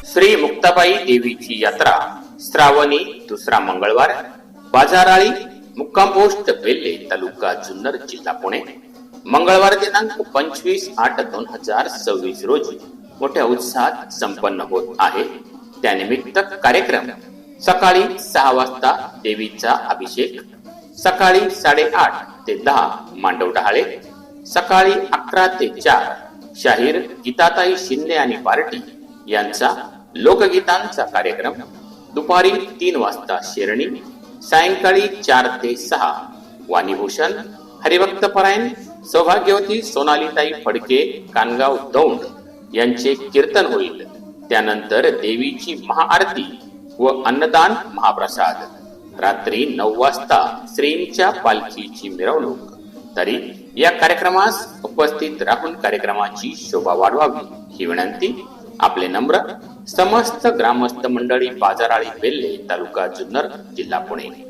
श्री मुक्ताबाई देवीची यात्रा श्रावणी दुसरा मंगळवार बाजाराळी मुक्काम पोस्ट बेल्ले तालुका जुन्नर जिल्हा पुणे मंगळवार दिनांक 25/8/2026 रोजी मोठ्या उत्साहात संपन्न होत आहे। त्यानिमित्त कार्यक्रम सकाळी 6 वाजता देवीचा अभिषेक, सकाळी 8:30 ते 10 मांडव डहाळे, सकाळी 11 ते 4 शाहीर गीताताई शिंदे आणि पार्टी यांचा लोकगीतांचा कार्यक्रम, दुपारी 3 वाजता शेरणी, सायंकाळी 4 ते 6 वाणीभूषण हरिभक्तपरायण सौभाग्यवती सोनालीताई फडके कानगाव दौंड यांचे कीर्तन होईल। त्यानंतर देवीची महाआरती व अन्नदान महाप्रसाद। रात्री 9 वाजता श्रींच्या पालखीची मिरवणूक। तरी या कार्यक्रमास उपस्थित राहून कार्यक्रमाची शोभा वाढवावी ही विनंती आपले नम्र समस्त ग्रामस्थ मंडळी बाजाराळी बेल्ले तालुका जुन्नर जिल्हा पुणे।